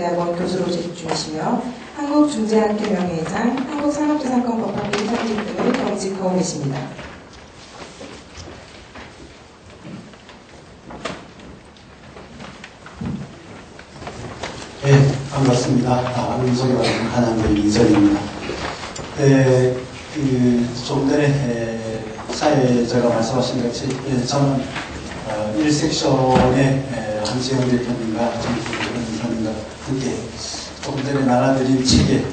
한국경제대학원 교수로 재직 중이시며 한국중재학회 명예회장, 한국산업재산권법학위 현직 등을 겸직하고 계십니다. 네, 반갑습니다. 운석이 받은 한양대 이전입니다. 조금 전에 사회자가 말씀하신 것이 저는 1섹션의 한지영 대표님과 정부현 이사님과 함께 조금 전에 나눠드린 책에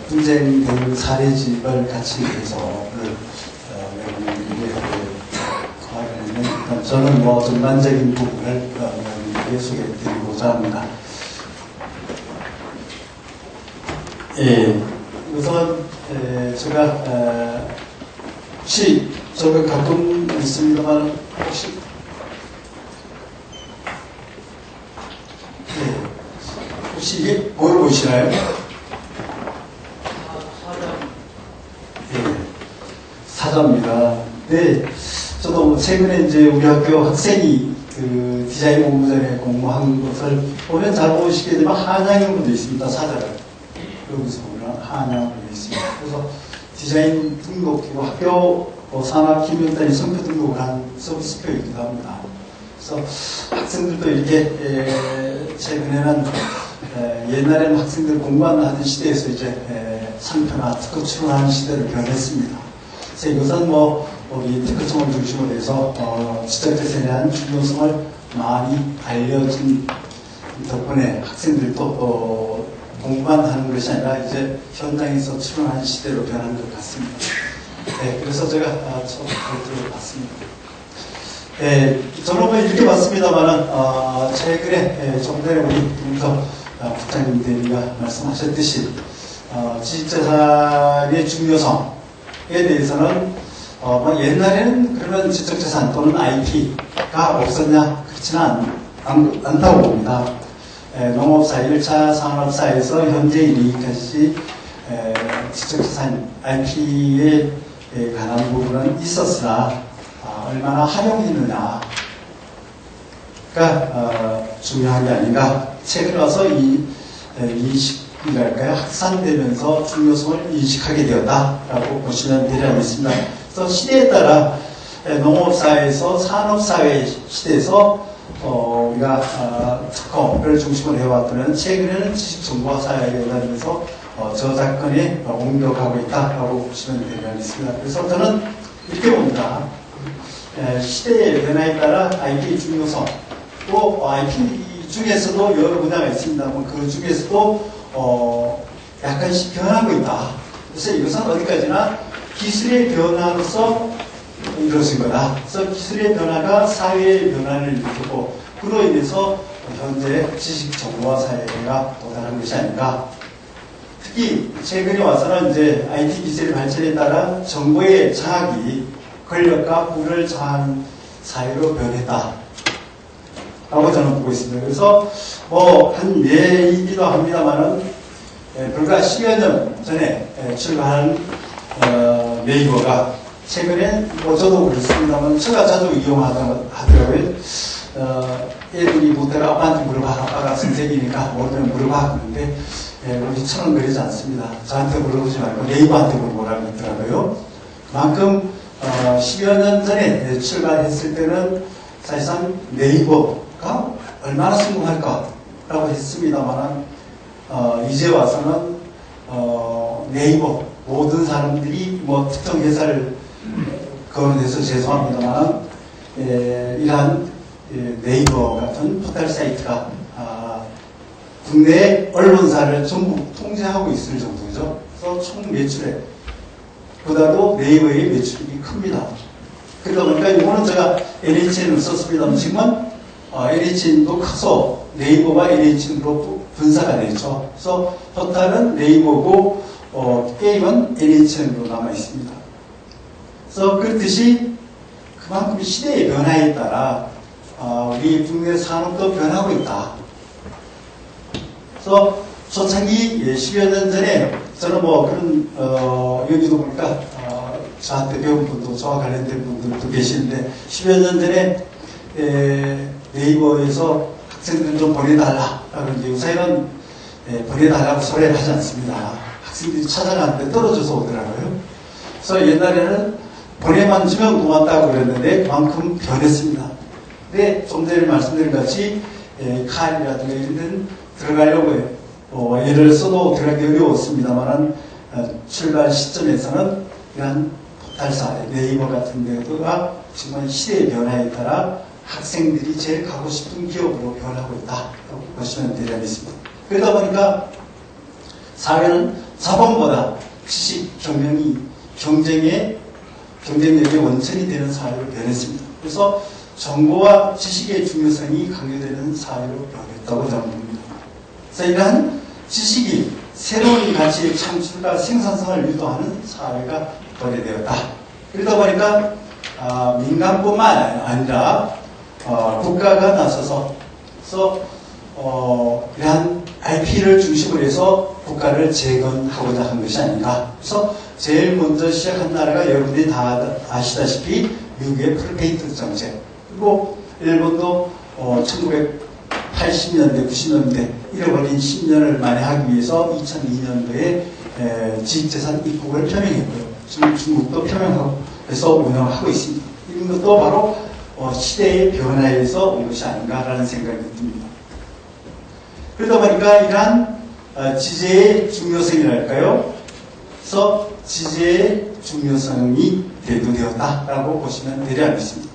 분쟁된 사례집을 같이 해서 여러분들에게 소화하는데 저는 전반적인 부분을 여러분들에게 소개해드리고자 합니다. 우선 제가 혹시 저가 가끔 있습니다만 혹시 이게 뭘 보시나요? 사자입니다. 네, 저도 최근에 이제 우리 학교 학생이 그 디자인 공모전에 공모한 것을 보면 잘 보시게 되면 한양으로 되어 있습니다. 사자가 여기서 보면 한양으로 되어 있습니다. 그래서 디자인 등록 그리고 학교 산학기념단위 성표 등록을 한 서비스표이기도 합니다. 그래서 학생들도 이렇게 최근에는 옛날에는 학생들 공부만 하던 시대에서 이제 상표나 특허 출원하는 시대를 변했습니다. 그래서 이것은 우리 특허청을 중심으로 해서 지적재산에 대한 중요성을 많이 알려진 덕분에 학생들도 공부만 하는 것이 아니라 이제 현장에서 출원하는 시대로 변한 것 같습니다. 네, 그래서 제가 처음 발표를 봤습니다. 저는 이렇게 봤습니다만은 최근에 좀 전에 우리 김석 국장님 대리가 말씀하셨듯이 지적재산의 중요성에 대해서는 옛날에는 그러면 지적재산 또는 IP가 없었냐? 그렇지는 않다고 봅니다. 농업사, 1차 산업사에서 현재 이르기까지 지적재산 IP에 관한 부분은 있었으나 얼마나 활용했느냐가 중요한 게 아닌가. 최근 와서 인식이랄까요? 확산되면서 중요성을 인식하게 되었다라고 보시면 되겠습니다. 그래서 시대에 따라 농업사에서 산업사회 시대에서 우리가 특허를 중심으로 해왔더니 최근에는 지식정보화 사회에 연관해서 저작권에 옮겨가고 있다라고 보시면 되겠습니다. 그래서 저는 이렇게 봅니다. 시대의 변화에 따라 IP의 중요성, 또 IP 중에서도 여러 분야가 있습니다만 그 중에서도 약간씩 변하고 있다. 그래서 이것은 어디까지나 기술의 변화로서 이루어진 거다. 그래서 기술의 변화가 사회의 변화를 일으키고 그로 인해서 현재 지식정보화 사회가 도달한 것이 아닌가. 특히 최근에 와서는 이제 IT 기술의 발전에 따라 정보의 장악이 권력과 부를 장악하는 사회로 변했다. 라고 저는 보고 있습니다. 그래서 한 예이기도 합니다만은 불과 10여 년 전에 출간한 네이버가 최근에 저도 그렇습니다만 제가 자주 이용하더라고요. 애들이 못해가 아빠한테 물어봐. 아빠가 선생이니까 모르면 물어봐. 그런데 우리처럼 그러지 않습니다. 저한테 물어보지 말고 네이버한테 물어보라고 했더라고요. 그만큼 10여 년 전에 출발했을 때는 사실상 네이버가 얼마나 성공할까라고 했습니다만 이제 와서는 네이버 모든 사람들이 특정 회사를 거론해서 죄송합니다만 이러한 네이버 같은 포털 사이트가 국내 언론사를 전부 통제하고 있을 정도죠. 그래서 총 매출에 보다도 네이버의 매출이 큽니다. 그러다 보니까 이거는 제가 NHN을 썼습니다만 지금은 NHN도 커서 네이버가 NHN으로 분사가 되죠. 그래서 포털은 네이버고 게임은 NHN으로 남아 있습니다. 그래서 그렇듯이 그만큼 시대의 변화에 따라 우리 국내 산업도 변하고 있다. 그래서 초창기 10여 년 전에 저는 그런 여기도 보니까 저한테 배운 분도 저와 관련된 분들도 계시는데 10여 년 전에 네이버에서 학생들은 좀 보내달라라고 이제 요새는 보내달라고 소리를 하지 않습니다. 학생들이 찾아가는데 떨어져서 오더라고요. 그래서 옛날에는 보내만 주면 고맙다고 그랬는데 그만큼 변했습니다. 근데 좀 전에 말씀드린 같이 칼이라든가 이런 데는 들어가려고 해요. 예를 써도 들어가기 어려웠습니다만 출발 시점에서는 이런 포탈사, 네이버 같은 데가 정말 시대의 변화에 따라 학생들이 제일 가고 싶은 기업으로 변하고 있다고 보시면 되겠습니다. 그러다 보니까 사회는 자본보다 지식, 경영이 경쟁력의 원천이 되는 사회로 변했습니다. 그래서 정보와 지식의 중요성이 강조되는 사회로 변했다고 저는 봅니다. 그래서 이러한 지식이 새로운 가치의 창출과 생산성을 유도하는 사회가 도래되었다. 그러다 보니까 민간뿐만 아니라 국가가 나서서 이러한 IP를 중심으로 해서 국가를 재건하고자 한 것이 아닌가. 그래서 제일 먼저 시작한 나라가 여러분들이 다 아시다시피 미국의 프리페이트 정책, 그리고 일본도 1980년대, 90년대 잃어버린 10년을 만회하기 위해서 2002년도에 지식재산 입국을 표명했고요. 지금 중국도 표명하고 해서 운영하고 있습니다. 이런 것도 바로 시대의 변화에 의해서 온 것이 아닌가라는 생각이 듭니다. 그러다 보니까 이러한 지재의 중요성이랄까요? 그래서 지재의 중요성이 대두되었다라고 보시면 되리하겠습니다.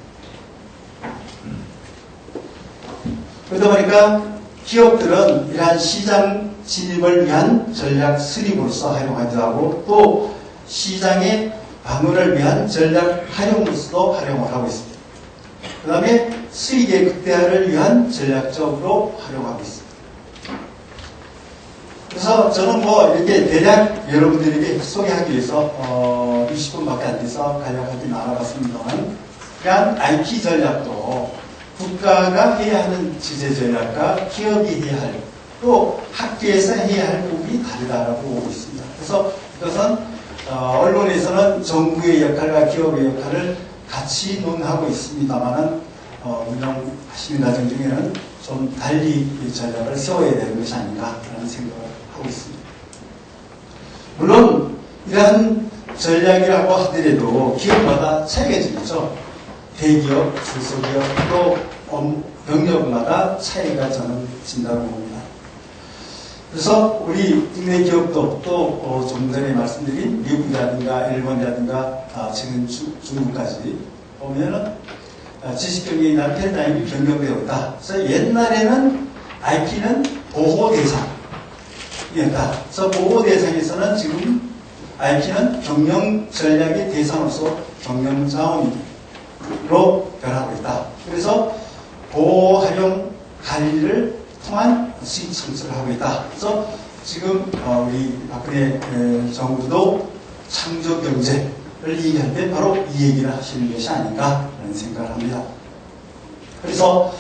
그러다 보니까 기업들은 이러한 시장 진입을 위한 전략 수립으로서 활용하기도 하고 또 시장의 방어를 위한 전략 활용으로서도 활용을 하고 있습니다. 그 다음에 수익의 극대화를 위한 전략적으로 활용하고 있습니다. 그래서 저는 이렇게 대략 여러분들에게 소개하기 위해서 20분밖에 안 돼서 간략하게 나눠봤습니다만 그냥 IT 전략도 국가가 해야 하는 지재 전략과 기업이 해야 할 또 학교에서 해야 할 부분이 다르다라고 보고 있습니다. 그래서 이것은 언론에서는 정부의 역할과 기업의 역할을 같이 논하고 있습니다만은 운영하시는 과정 중에는 좀 달리 이 전략을 세워야 되는 것이 아닌가라는 생각을 하고 있습니다. 물론 이러한 전략이라고 하더라도 기업마다 차이가 있죠. 대기업, 중소기업 또 영역마다 차이가 저는 진다고 봅니다. 그래서 우리 국내 기업도 또 좀 전에 말씀드린 미국이라든가 일본이라든가 지금 중국까지 보면은 지식경영이나 패러다임이 변경되었다. 그래서 옛날에는 IP는 보호 대상이었다. 그래서 보호 대상에서는 지금 IP는 경영 전략의 대상으로서 경영 자원으로 변하고 있다. 그래서 보호 활용 관리를 통한 수익 창출을 하고 있다. 그래서 지금 우리 박근혜 정부도 창조 경제를 얘기할 때 바로 이 얘기를 하시는 것이 아닌가라는 생각을 합니다. 그래서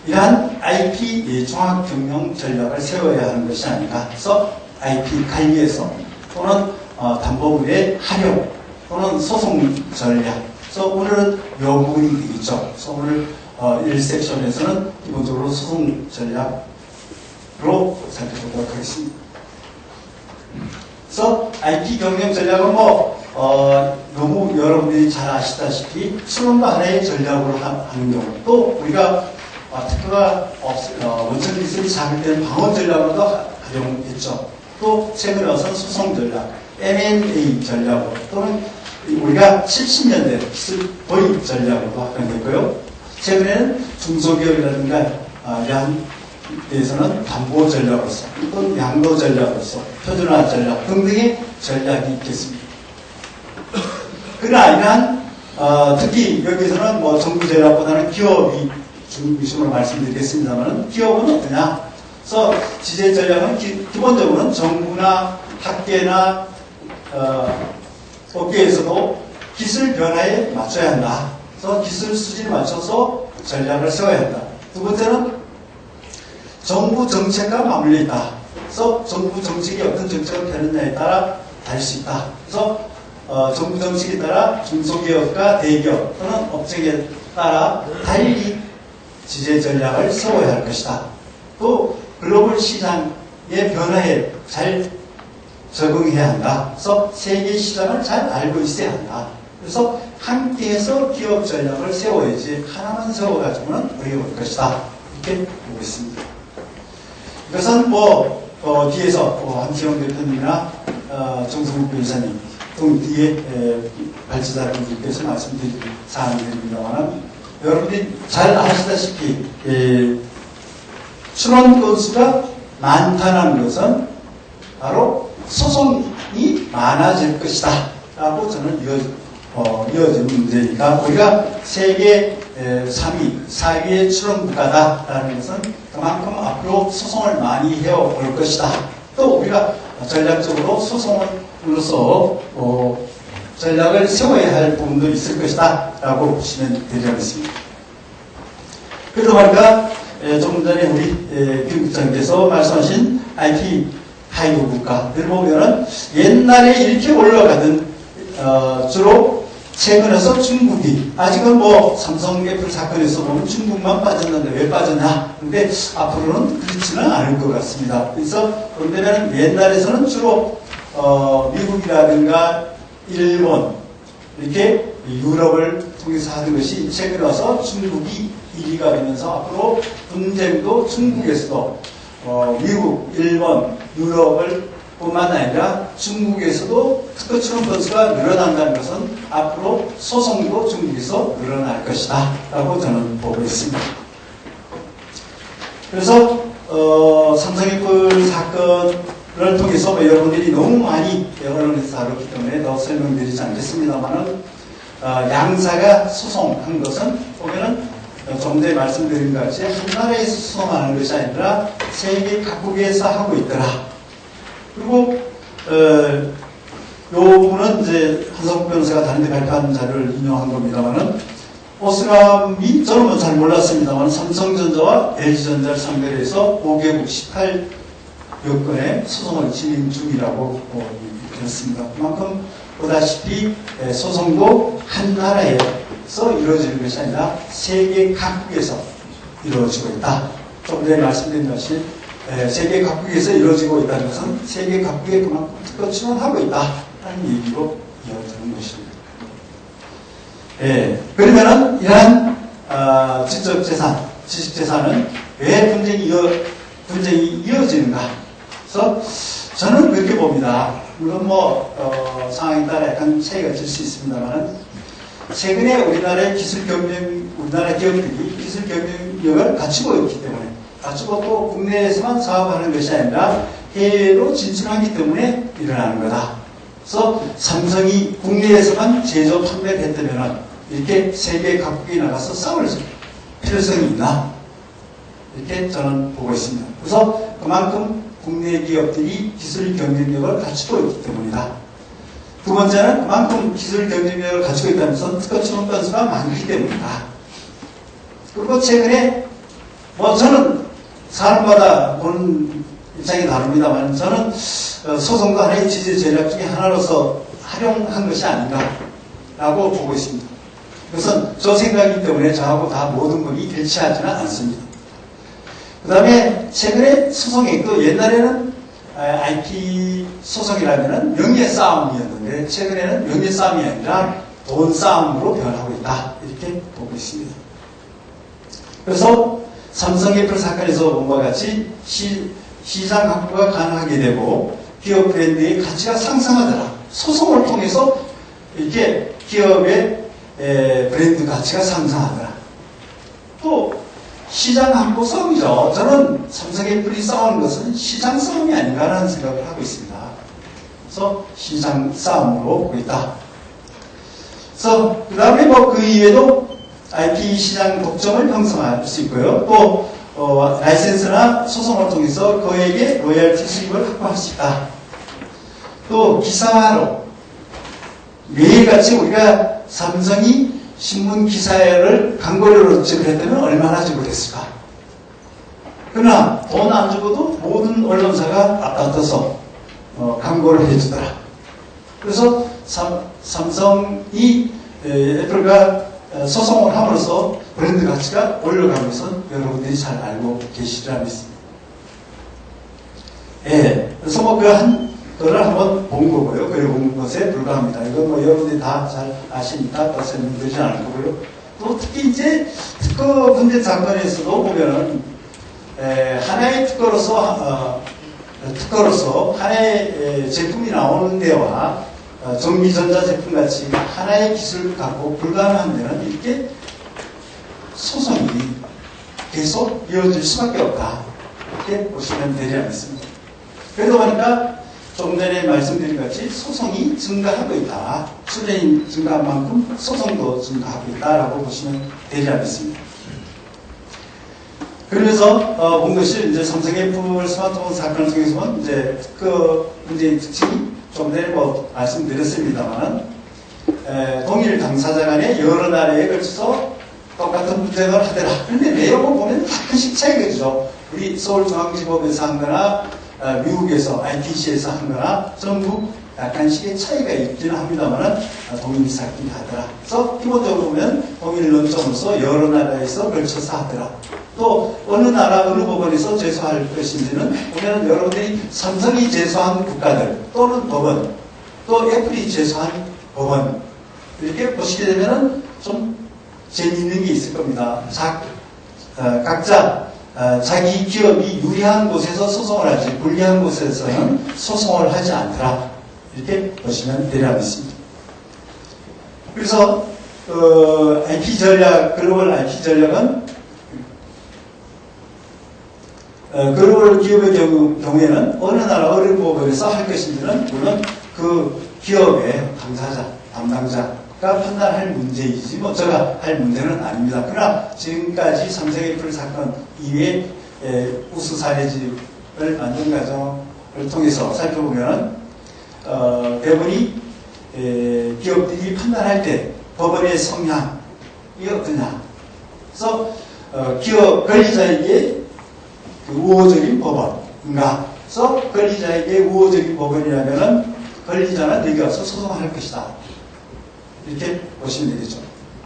이러한 IP 종합경영 전략을 세워야 하는 것이 아닌가. 그래서 IP 관리에서 또는 담보물의 활용 또는 소송 전략. 그래서 오늘은 이 부분이 되겠죠. 그래서 오늘 1섹션에서는 기본적으로 소송 전략 로 살펴보도록 하겠습니다. 그래서 IP 경영 전략은 너무 여러분들이 잘 아시다시피 수론도 하나의 전략으로 하는 경우 또 우리가 특허가 원천 기술이 작을 때는 방어 전략으로도 활용했죠. 또 최근에 와서 소송 전략, M&A 전략으로 또는 우리가 70년대 기술 도입 전략으로도 활용했고요. 최근에는 중소기업이라든가 이러한 에서는 담보 전략으로서 또는 양도 전략으로서 표준화 전략 등등의 전략이 있겠습니다. 그러나 이러한 특히 여기서는 정부 전략보다는 기업이 중심으로 말씀드리겠습니다만 기업은 어떠냐? 그래서 지재 전략은 기본적으로는 정부나 학계나 업계에서도 기술 변화에 맞춰야 한다. 그래서 기술 수준에 맞춰서 전략을 세워야 한다. 두 번째는 정부 정책과 맞물려 있다. 그래서 정부 정책이 어떤 정책을 펴느냐에 따라 다를 수 있다. 그래서 정부 정책에 따라 중소기업과 대기업 또는 업체에 따라 달리 지재 전략을 세워야 할 것이다. 또 글로벌 시장의 변화에 잘 적응해야 한다. 그래서 세계 시장을 잘 알고 있어야 한다. 그래서 함께해서 기업 전략을 세워야지 하나만 세워가지고는 어려울 것이다. 이렇게 보고 있습니다. 이것은 뒤에서 한지영 대표님이나 정성욱 변호사님 등 뒤에 발제자분들께서 말씀드린 사항들입니다만 여러분들이 잘 아시다시피 출원 건수가 많다는 것은 바로 소송이 많아질 것이다 라고 저는 이어지는 문제니까 우리가 세계 3위, 4위의 출원 국가다라는 것은 그만큼 앞으로 소송을 많이 해올 것이다. 또 우리가 전략적으로 소송으로서 전략을 세워야 할 부분도 있을 것이다 라고 보시면 되지 않겠습니다. 그러다 보니까 조금 전에 우리 김 국장께서 말씀하신 IT 하이브 국가들 보면은 옛날에 이렇게 올라가던 주로 최근에서 중국이 아직은 삼성 애플 사건에서 보면 중국만 빠졌는데 왜 빠졌냐? 근데 앞으로는 그렇지는 않을 것 같습니다. 그래서 그런데는 옛날에서는 주로 미국이라든가 일본 이렇게 유럽을 통해서 하는 것이 최근에 와서 중국이 1위가 되면서 앞으로 분쟁도 중국에서도 미국, 일본, 유럽을 뿐만 아니라 중국에서도 특허 출원 건수가 늘어난다는 것은 앞으로 소송도 중국에서 늘어날 것이다 라고 저는 보고 있습니다. 그래서 삼성애플 사건을 통해서 여러분들이 너무 많이 언론에서 다뤘기 때문에 더 설명드리지 않겠습니다만은 양사가 소송한 것은 보면은 좀 전에 말씀드린 것 같이 한 나라에서 소송하는 것이 아니라 세계 각국에서 하고 있더라. 그리고 요 부분은 이제 한성욱 변호사가 다른 데 발표한 자료를 인용한 겁니다만은 오스람이 저는 잘 몰랐습니다만 삼성전자와 LG전자를 상대로 해서 5개국 18여 건의 소송을 진행 중이라고 들었습니다. 그만큼 보다시피 소송도 한 나라에서 이루어지는 것이 아니라 세계 각국에서 이루어지고 있다. 좀 전에 말씀드린 것이 세계 각국에서 이루어지고 있다는 것은 세계 각국에 그만큼 특허 출원하고 있다는 얘기로 이어지는 것입니다. 그러면은 이러한 지식재산은 왜 분쟁이 이어지는가? 그래서 저는 그렇게 봅니다. 물론 상황에 따라 약간 차이가 질 수 있습니다만 최근에 우리나라 기업들이 기술 경쟁력을 갖추고 있기 때문에 갖추고 또 국내에서만 사업하는 것이 아니라 해외로 진출하기 때문에 일어나는 거다. 그래서 삼성이 국내에서만 제조 판매를 했다면 이렇게 세계 각국에 나가서 싸울 필요성이 있나? 이렇게 저는 보고 있습니다. 그래서 그만큼 국내 기업들이 기술 경쟁력을 갖추고 있기 때문이다. 두 번째는 그만큼 기술 경쟁력을 갖추고 있다는 것은 특허 출원 건수가 많기 때문이다. 그리고 최근에 저는 사람마다 보는 입장이 다릅니다만 저는 소송도 하나의 지지 전략 중에 하나로서 활용한 것이 아닌가라고 보고 있습니다. 그것은 저 생각이기 때문에 저하고 다 모든 분이 일치하지는 않습니다. 그 다음에 최근에 소송액도 옛날에는 IP 소송이라면 명예 싸움이었는데 최근에는 명예 싸움이 아니라 돈 싸움으로 변하고 있다. 이렇게 보고 있습니다. 그래서 삼성애플 사건에서 본 바와 같이 시장 확보가 가능하게 되고 기업 브랜드의 가치가 상승하더라. 소송을 통해서 이렇게 기업의 브랜드 가치가 상승하더라. 또 시장 확보 싸움이죠. 저는 삼성애플이 싸우는 것은 시장 싸움이 아닌가라는 생각을 하고 있습니다. 그래서 시장 싸움으로 보고 있다. 그래서 그 다음에 그 이외에도 IP 시장 독점을 형성할 수 있고요. 또 라이센스나 소송을 통해서 그에게 로열티 수입을 확보할 수 있다. 또 기사화로 매일같이 우리가 삼성이 신문 기사를 광고료로 지불했다면 얼마나 지불했을까? 그러나 돈 안 주고도 모든 언론사가 앞다퉈서 광고를 해주더라. 그래서 삼성이 애플과 소송을 함으로써 브랜드 가치가 올라가는 것은 여러분들이 잘 알고 계시리라 믿습니다. 예. 그래서 뭐 그거를 한번 본 거고요. 그리고 본 것에 불과합니다. 이건 뭐 여러분들이 다 잘 아시니까 또 설명드리지 않을 거고요. 또 특히 이제 특허 분쟁 사건에서도 보면은, 하나의 특허로서 하나의 제품이 나오는 데와 전기전자 제품 같이 하나의 기술을 갖고 불가능한 데는 이렇게 소송이 계속 이어질 수밖에 없다. 이렇게 보시면 되지 않습니다. 그러다 보니까 조금 전에 말씀드린 같이 소송이 증가하고 있다. 수준이 증가한 만큼 소송도 증가하고 있다라고 보시면 되지 않겠습니다. 그러면서 본 것이 이제 삼성 애플 스마트폰 사건을 통해서 본 이제 그 문제의 특징이 좀 전에 뭐 말씀드렸습니다만, 동일 당사자 간에 여러 나라에 걸쳐서 똑같은 분쟁을 하더라. 그런데 내용을 보면 약간씩 차이가 있죠. 우리 서울중앙지법에서 한 거나 미국에서 ITC에서 한 거나 전부 약간씩의 차이가 있기는 합니다만 동일 사건이 하더라. 그래서 기본적으로 보면 동일 논점으로서 여러 나라에서 걸쳐서 하더라. 또 어느 나라 어느 법원에서 제소할 것인지는 보면 여러분들이 삼성이 제소한 국가들 또는 법원 또 애플이 제소한 법원 이렇게 보시게 되면 좀 재미있는 게 있을 겁니다. 각자 자기 기업이 유리한 곳에서 소송을 하지 불리한 곳에서는 소송을 하지 않더라. 이렇게 보시면 되려겠습니다. 그래서 IP 전략, 글로벌 IP 전략은 글로벌 기업의 경우에는 어느 나라 어느 법원에서 할 것인지는 물론 그 기업의 당사자, 담당자가 판단할 문제이지 뭐 제가 할 문제는 아닙니다. 그러나 지금까지 삼성 애플 사건 이외에 우수 사례집을 만든 과정을 통해서 살펴보면 대부분이 기업들이 판단할 때 법원의 성향이 어떠냐. 그래서 기업 권리자에게 그 우호적인 법원인가. 그래서 권리자에게 우호적인 법원이라면은 권리자는 여기 와서 소송할 것이다. 이렇게 보시면 되겠죠.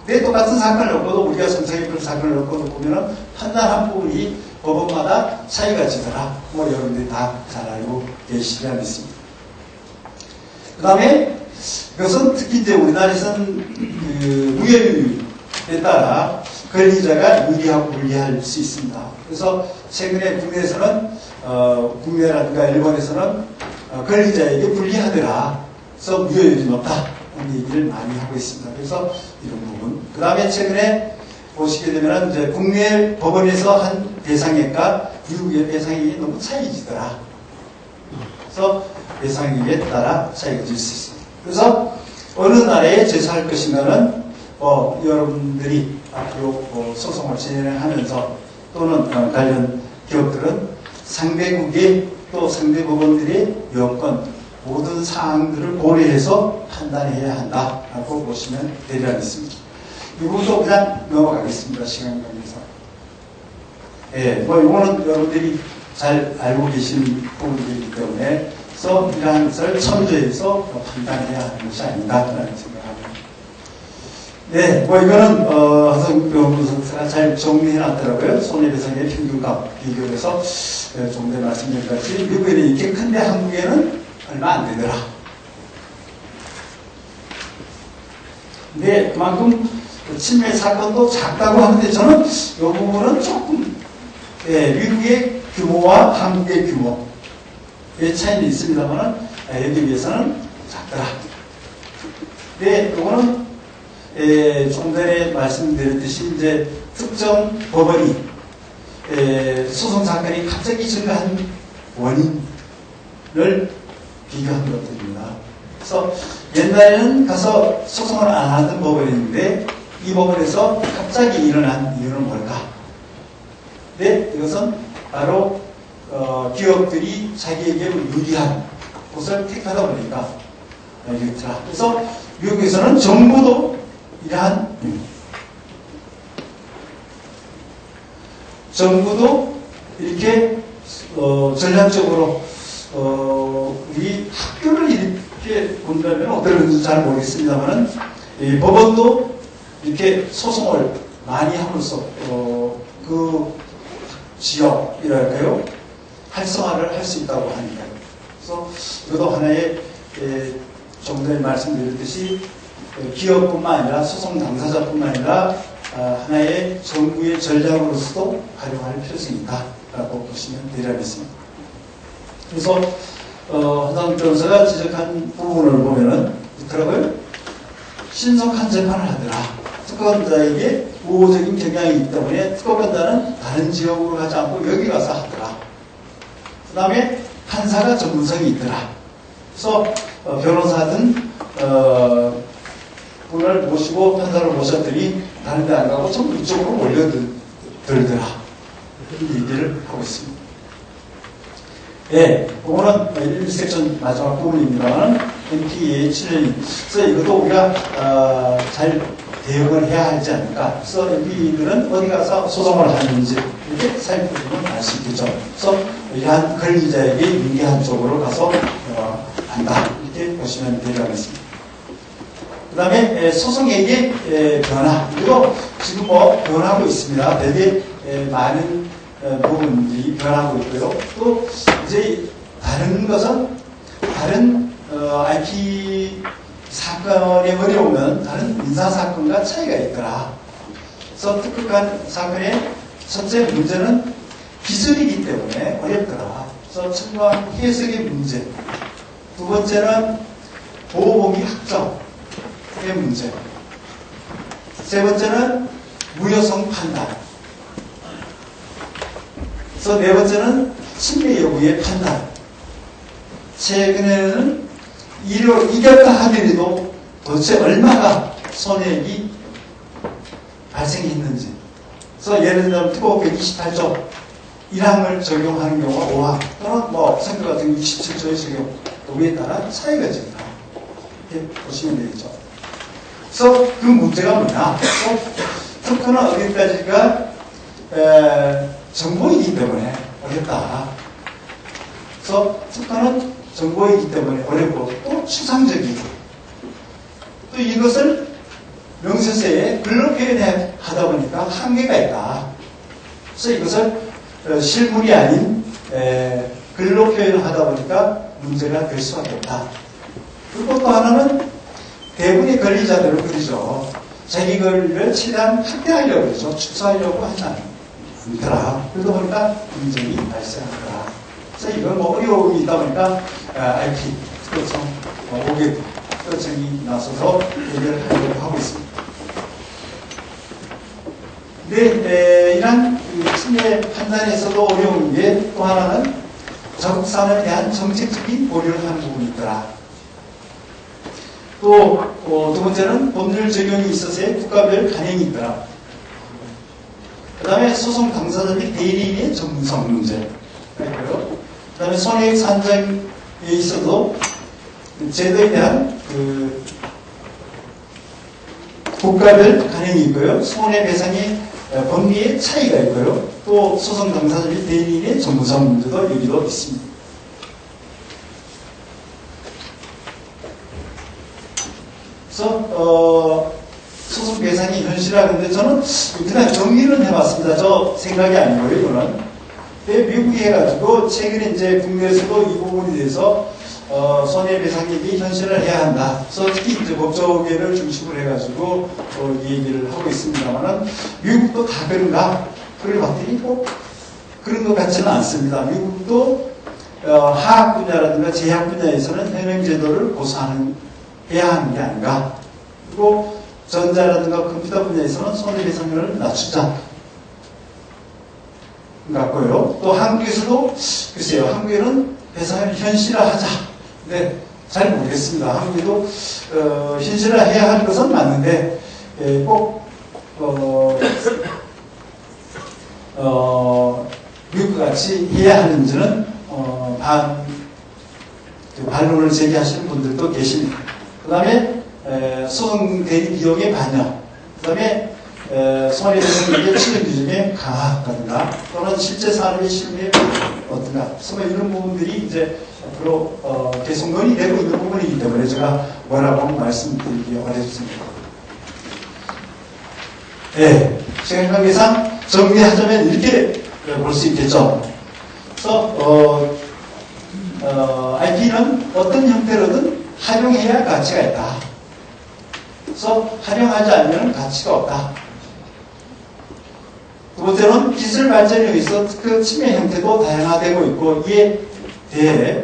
근데 똑같은 사건을 놓고도 우리가 삼성 애플 사건을 놓고도 보면은 판단한 부분이 법원마다 차이가 지더라. 뭐 여러분들이 다 잘 알고 계시지 않습니까? 그 다음에 이것은 특히 이제 우리나라에서는 무효율에 따라 권리자가 유리하고 불리할 수 있습니다. 그래서 최근에 국내에서는 국내라든가 일본에서는 권리자에게 불리하더라. 그래서 무효율이 높다. 이런 얘기를 많이 하고 있습니다. 그래서 이런 부분. 그 다음에 최근에 보시게 되면 이제 국내 법원에서 한 배상액과 미국의 배상액이 너무 차이지더라. 그래서 배상액에 따라 차이가 질 수 있습니다. 그래서 어느 나라에 제소할 것인가는 여러분들이 앞으로 소송을 진행하면서 또는 관련 기업들은 상대국의 또 상대 법원들의 여건 모든 사항들을 고려해서 판단해야 한다라고 보시면 되리라겠습니다. 이 부분도 그냥 넘어가겠습니다. 시간 관계상. 이거는 여러분들이 잘 알고 계시는 부분들이기 때문에 그래서 이러한 것을 첨부해서 판단해야 하는 것이 아닌가라는 생각합니다. 이거는 하성병 선수가 잘 정리해놨더라고요. 손해배상의 평균값 비교해서 좀 전에 말씀드린 것 같이 미국에는 이렇게 큰데 한국에는 얼마 안 되더라. 근데 그만큼 침해 사건도 작다고 하는데 저는 이 부분은 조금 미국의 규모와 한국의 규모의 차이는 있습니다만 여기에 비해서는 작더라. 근데 이거는 좀 전에 말씀드렸듯이 이제 특정 법원이 소송 사건이 갑자기 증가한 원인을 비교한 것들입니다. 그래서 옛날에는 가서 소송을 안 하던 법원인데 이 법원에서 갑자기 일어난 이유는 뭘까? 근데 이것은 바로 기업들이 자기에게 유리한 곳을 택하다 보니까 이렇더라. 그래서 미국에서는 정부도 이러한 정부도 이렇게 전략적으로 우리 학교를 이렇게 본다면 어떨지 잘 모르겠습니다만은 이 법원도 이렇게 소송을 많이 함으로써 그 지역이랄까요? 활성화를 할 수 있다고 하니까요. 그래서 이것도 하나의 조금 전에 말씀드렸듯이 기업뿐만 아니라 소송 당사자뿐만 아니라 하나의 정부의 전략으로서도 활용할 필요성이 있다라고 보시면 되리라겠습니다. 그래서 한상훈 변호사가 지적한 부분을 보면은 있더라고요. 신속한 재판을 하더라. 특검자에게 우호적인 경향이 있기 때문에 특검자는 다른 지역으로 가지 않고 여기 가서 하더라. 그 다음에 판사가 전문성이 있더라. 그래서 변호사든 분을 모시고 판사를 모셨더니 다른 데 안 가고 전부 이쪽으로 몰려들더라. 그런 얘기를 하고 있습니다. 예, 이거는 1섹션 마지막 부분입니다만 NPA 7년이 그래서 이것도 우리가 잘 대응을 해야 하지 않을까. 그래서 NPA들은 어디 가서 소송을 하는지 이렇게 살펴보면 알 수 있겠죠. 그래서 이러한 권리자에게 유리한 쪽으로 가서 한다. 이렇게 보시면 되겠습니다. 그 다음에 소송액의 변화. 이거 지금 변하고 있습니다. 되게 많은 부분들이 변하고 있고요. 또 이제 다른 것은 다른 IP 사건의 어려움은 다른 민사사건과 차이가 있더라. 그래서 특허한 사건의 첫째 문제는 기술이기 때문에 어렵더라. 그래서 청구한 해석의 문제. 두 번째는 보호범위 확정의 문제. 세 번째는 무효성 판단. 그래서 네 번째는 침해 여부의 판단. 최근에는 이겼다 하더라도 도대체 얼마가 손해액이 발생했는지. 그래서 예를 들면 특허 128조 1항을 적용하는 경우가 5항 또는 선거 같은 경우 27조의 적용 도구에 따라 차이가 있습니다. 이렇게 보시면 되겠죠. 그래서 그 문제가 뭐냐? 특허는 어디까지가 정보이기 때문에 어렵다. 그래서 특허는 정보이기 때문에 어렵고 또 추상적이고 또 이것을 명세서에 글로 표현하다 보니까 한계가 있다. 그래서 이것을 실물이 아닌 글로 표현하다 보니까 문제가 될 수밖에 없다. 그리고 또 하나는 대부분의 권리자들은 그러죠. 자기 권리를 최대한 확대하려고 그러죠. 축소하려고 하지 않더라. 그러다 보니까 문제이 발생하더라. 그래서 이건 어려움이 있다 보니까 IP 특허청 5개 특허청이 나서서 얘기를 하려고 하고 있습니다. 근데 이런 침해 판단에서도 어려운 게 또 하나는 저국산에 대한 정책적인 고려를 하는 부분이 있더라. 또 두 번째는 법률 적용이 있어서의 국가별 간행이 있더라. 그 다음에 소송 당사자 및 대리인의 전문성 문제가 있고요. 그 다음에 손해액 산정에 있어도 제도에 대한 국가별 간행이 있고요. 손해배상의 범위의 차이가 있고요. 또 소송 당사자 및 대리인의 전문성 문제도 여기도 있습니다. 그래서 소송 배상이 현실화하는데 저는 그냥 정리를 해봤습니다. 저 생각이 아니고요. 이거는 미국이 해가지고 최근에 이제 국내에서도 이 부분에 대해서 손해배상액이 현실을 해야 한다. 그래서 특히 이제 법조계를 중심으로 해가지고 이 얘기를 하고 있습니다만은 미국도 다 그런가? 그걸 봤더니 꼭 그런 것 같지는 않습니다. 미국도 화학 분야라든가 제약 분야에서는 현행제도를 해야 하는 게 아닌가. 그리고 전자라든가 컴퓨터 분야에서는 손해배상률을 낮추자. 같고요. 또 한국에서도 글쎄요. 한국에는 배상을 현실화하자. 네, 잘 모르겠습니다. 한국에도 현실화해야 할 것은 맞는데 꼭 미국과 같이 해야 하는지는 반론을 제기하시는 분들도 계십니다. 그 다음에 소송 대리 비용의 반영, 그 다음에 손해배상액의 치료 규정의 강화라든가 또는 실제 산업의 실무의 어떤가, 이런 부분들이 이제 앞으로 계속 논의되고 있는 부분이기 때문에 제가 뭐라고 말씀드리기 어렵습니다. 네, 시간 관계상 정리하자면 이렇게 볼 수 있겠죠. 그래서 IP는 어떤 형태로든 활용해야 가치가 있다. 그래서 활용하지 않으면 가치가 없다. 두 번째는 기술 발전에 의해서 그 침해 형태도 다양화되고 있고 이에 대해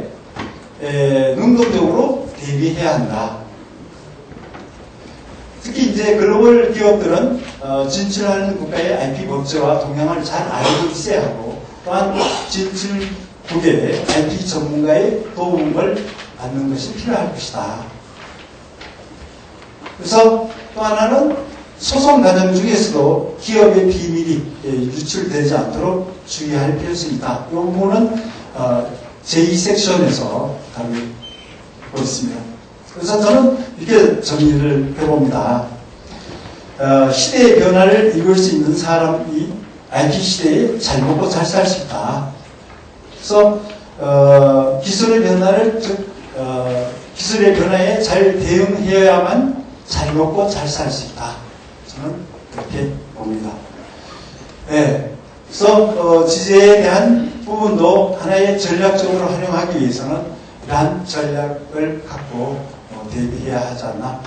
능동적으로 대비해야 한다. 특히 이제 글로벌 기업들은 진출하는 국가의 IP 법제와 동향을 잘 알고 있어야 하고 또한 진출국의 IP 전문가의 도움을 받는 것이 필요할 것이다. 그래서 또 하나는 소송 과정 중에서도 기업의 비밀이 유출되지 않도록 주의할 필요성이 있다. 이 부분은 제2섹션에서 다루고 있습니다. 그래서 저는 이렇게 정리를 해봅니다. 시대의 변화를 이룰 수 있는 사람이 IP 시대에 잘 먹고 잘 살 수 있다. 그래서 기술의 변화를 기술의 변화에 잘 대응해야만 잘 먹고 잘 살 수 있다. 저는 그렇게 봅니다. 네. 그래서 지재에 대한 부분도 하나의 전략적으로 활용하기 위해서는 이러한 전략을 갖고 대비해야 하지 않나.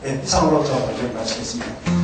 네, 이상으로 저 발표를 마치겠습니다.